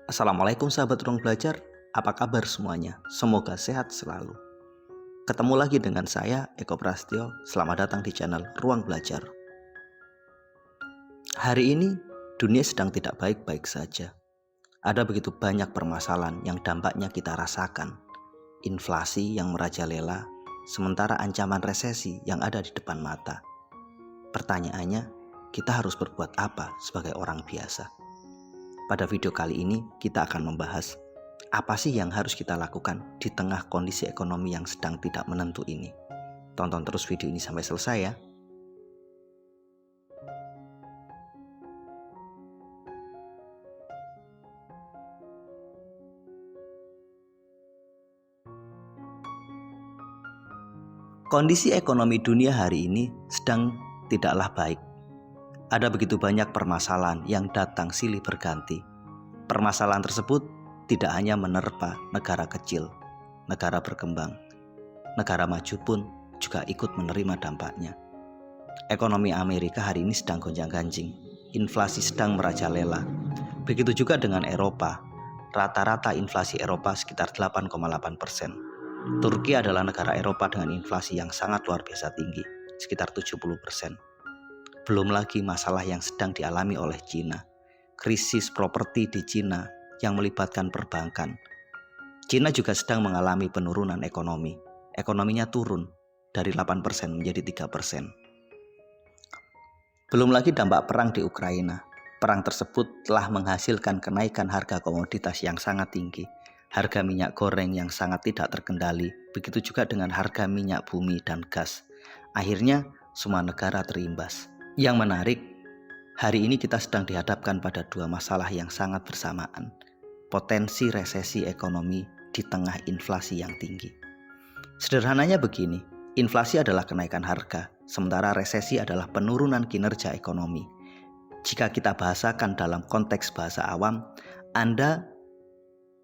Assalamualaikum sahabat ruang belajar, apa kabar semuanya? Semoga sehat selalu. Ketemu lagi dengan saya, Eko Prastyo. Selamat datang di channel Ruang Belajar. Hari ini, dunia sedang tidak baik-baik saja. Ada begitu banyak permasalahan yang dampaknya kita rasakan. Inflasi yang merajalela, sementara ancaman resesi yang ada di depan mata. Pertanyaannya, kita harus berbuat apa sebagai orang biasa? Pada video kali ini, kita akan membahas apa sih yang harus kita lakukan di tengah kondisi ekonomi yang sedang tidak menentu ini. Tonton terus video ini sampai selesai ya. Kondisi ekonomi dunia hari ini sedang tidaklah baik. Ada begitu banyak permasalahan yang datang silih berganti. Permasalahan tersebut tidak hanya menerpa negara kecil, negara berkembang. Negara maju pun juga ikut menerima dampaknya. Ekonomi Amerika hari ini sedang gonjang-ganjing. Inflasi sedang merajalela. Begitu juga dengan Eropa. Rata-rata inflasi Eropa sekitar 8,8%. Turki adalah negara Eropa dengan inflasi yang sangat luar biasa tinggi, sekitar 70%. Belum lagi masalah yang sedang dialami oleh Cina. Krisis properti di Cina yang melibatkan perbankan. Cina juga sedang mengalami penurunan ekonomi. Ekonominya turun dari 8% menjadi 3%. Belum lagi dampak perang di Ukraina. Perang tersebut telah menghasilkan kenaikan harga komoditas yang sangat tinggi. Harga minyak goreng yang sangat tidak terkendali, begitu juga dengan harga minyak bumi dan gas. Akhirnya semua negara terimbas. Yang menarik, hari ini kita sedang dihadapkan pada dua masalah yang sangat bersamaan. Potensi resesi ekonomi di tengah inflasi yang tinggi. Sederhananya begini, inflasi adalah kenaikan harga, sementara resesi adalah penurunan kinerja ekonomi. Jika kita bahasakan dalam konteks bahasa awam,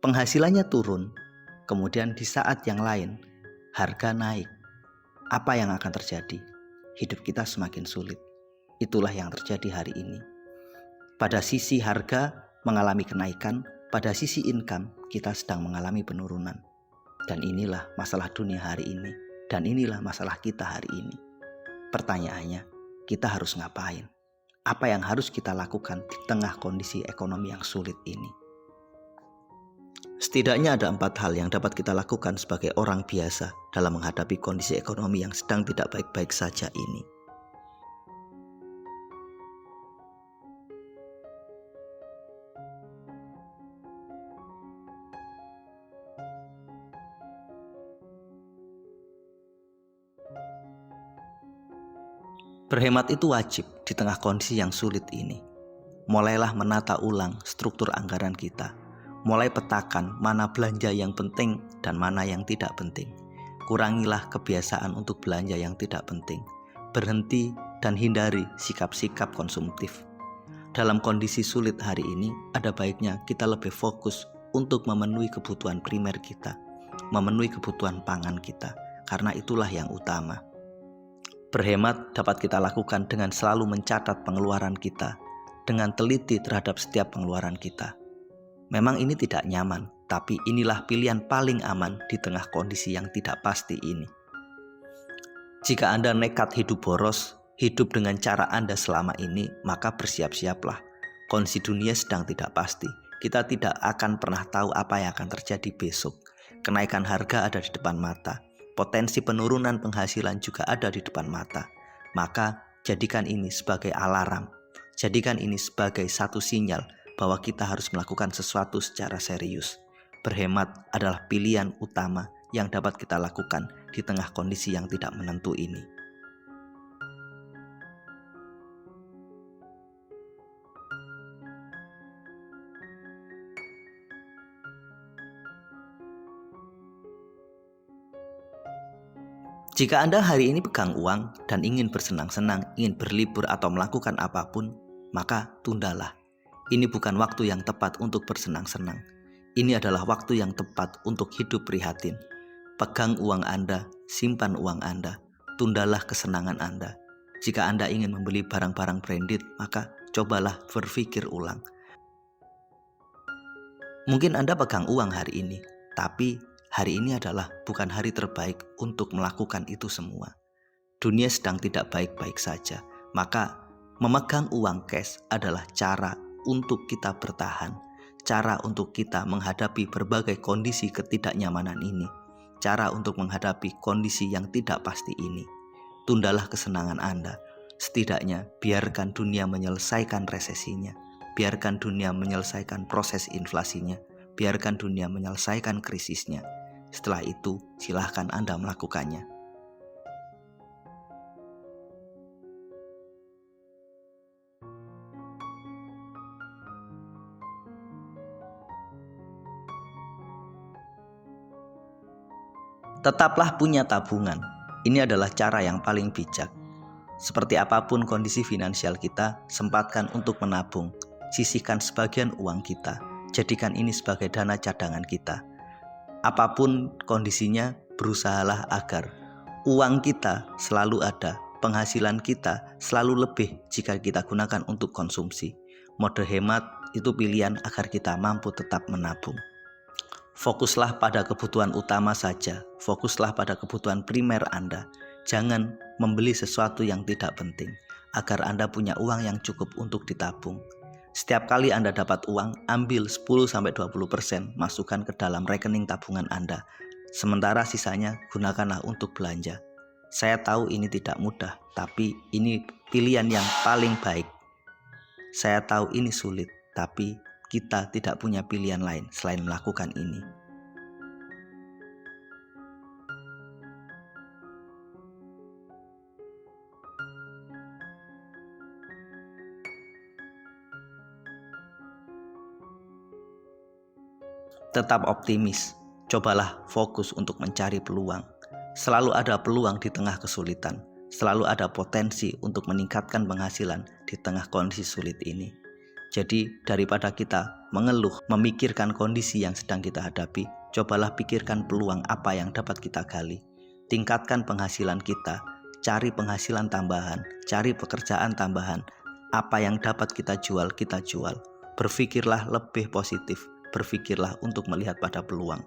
penghasilannya turun, kemudian di saat yang lain harga naik. Apa yang akan terjadi? Hidup kita semakin sulit. Itulah yang terjadi hari ini. Pada sisi harga mengalami kenaikan, pada sisi income kita sedang mengalami penurunan. Dan inilah masalah dunia hari ini, dan inilah masalah kita hari ini. Pertanyaannya, kita harus ngapain? Apa yang harus kita lakukan di tengah kondisi ekonomi yang sulit ini? Setidaknya ada 4 hal yang dapat kita lakukan sebagai orang biasa dalam menghadapi kondisi ekonomi yang sedang tidak baik-baik saja ini. Berhemat itu wajib di tengah kondisi yang sulit ini. Mulailah menata ulang struktur anggaran kita. Mulai petakan mana belanja yang penting dan mana yang tidak penting. Kurangilah kebiasaan untuk belanja yang tidak penting. Berhenti dan hindari sikap-sikap konsumtif. Dalam kondisi sulit hari ini, ada baiknya kita lebih fokus untuk memenuhi kebutuhan primer kita, memenuhi kebutuhan pangan kita, karena itulah yang utama. Berhemat dapat kita lakukan dengan selalu mencatat pengeluaran kita, dengan teliti terhadap setiap pengeluaran kita. Memang ini tidak nyaman, tapi inilah pilihan paling aman di tengah kondisi yang tidak pasti ini. Jika Anda nekat hidup boros, hidup dengan cara Anda selama ini, maka bersiap-siaplah. Kondisi dunia sedang tidak pasti. Kita tidak akan pernah tahu apa yang akan terjadi besok. Kenaikan harga ada di depan mata. Potensi penurunan penghasilan juga ada di depan mata. Maka jadikan ini sebagai alarm. Jadikan ini sebagai satu sinyal bahwa kita harus melakukan sesuatu secara serius. Berhemat adalah pilihan utama yang dapat kita lakukan di tengah kondisi yang tidak menentu ini. Jika Anda hari ini pegang uang dan ingin bersenang-senang, ingin berlibur atau melakukan apapun, maka tundalah. Ini bukan waktu yang tepat untuk bersenang-senang. Ini adalah waktu yang tepat untuk hidup prihatin. Pegang uang Anda, simpan uang Anda, tundalah kesenangan Anda. Jika Anda ingin membeli barang-barang branded, maka cobalah berpikir ulang. Mungkin Anda pegang uang hari ini, tapi hari ini adalah bukan hari terbaik untuk melakukan itu semua. Dunia sedang tidak baik-baik saja, maka memegang uang cash adalah cara untuk kita bertahan, cara untuk kita menghadapi berbagai kondisi ketidaknyamanan ini, cara untuk menghadapi kondisi yang tidak pasti ini. Tundalah kesenangan Anda, setidaknya biarkan dunia menyelesaikan resesinya. Biarkan dunia menyelesaikan proses inflasinya. Biarkan dunia menyelesaikan krisisnya. Setelah itu, silahkan Anda melakukannya. Tetaplah punya tabungan. Ini adalah cara yang paling bijak. Seperti apapun kondisi finansial kita, sempatkan untuk menabung. Sisihkan sebagian uang kita. Jadikan ini sebagai dana cadangan kita. Apapun kondisinya, berusahalah agar uang kita selalu ada. Penghasilan kita selalu lebih jika kita gunakan untuk konsumsi. Mode hemat itu pilihan agar kita mampu tetap menabung. Fokuslah pada kebutuhan utama saja. Fokuslah pada kebutuhan primer Anda. Jangan membeli sesuatu yang tidak penting, agar Anda punya uang yang cukup untuk ditabung. Setiap kali Anda dapat uang, ambil 10-20%, masukkan ke dalam rekening tabungan Anda. Sementara sisanya gunakanlah untuk belanja. Saya tahu ini tidak mudah, tapi ini pilihan yang paling baik. Saya tahu ini sulit, tapi kita tidak punya pilihan lain selain melakukan ini. Tetap optimis, cobalah fokus untuk mencari peluang. Selalu ada peluang di tengah kesulitan, selalu ada potensi untuk meningkatkan penghasilan di tengah kondisi sulit ini. Jadi daripada kita mengeluh, memikirkan kondisi yang sedang kita hadapi, cobalah pikirkan peluang apa yang dapat kita gali. Tingkatkan penghasilan kita, cari penghasilan tambahan, cari pekerjaan tambahan. Apa yang dapat kita jual, kita jual. Berpikirlah lebih positif. Berpikirlah untuk melihat pada peluang.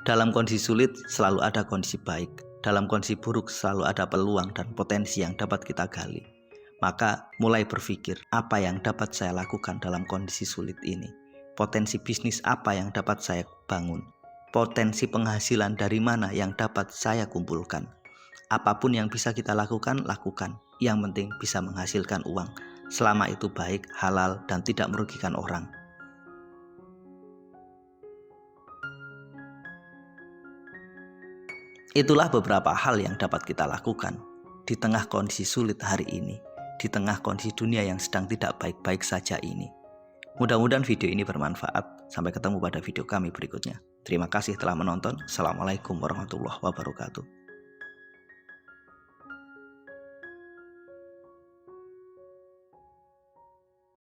Dalam kondisi sulit selalu ada kondisi baik. Dalam kondisi buruk selalu ada peluang dan potensi yang dapat kita gali. Maka mulai berpikir apa yang dapat saya lakukan dalam kondisi sulit ini. Potensi bisnis apa yang dapat saya bangun. Potensi penghasilan dari mana yang dapat saya kumpulkan. Apapun yang bisa kita lakukan, lakukan. Yang penting bisa menghasilkan uang. Selama itu baik, halal, dan tidak merugikan orang. Itulah beberapa hal yang dapat kita lakukan di tengah kondisi sulit hari ini, di tengah kondisi dunia yang sedang tidak baik-baik saja ini. Mudah-mudahan video ini bermanfaat. Sampai ketemu pada video kami berikutnya. Terima kasih telah menonton. Assalamualaikum warahmatullahi wabarakatuh.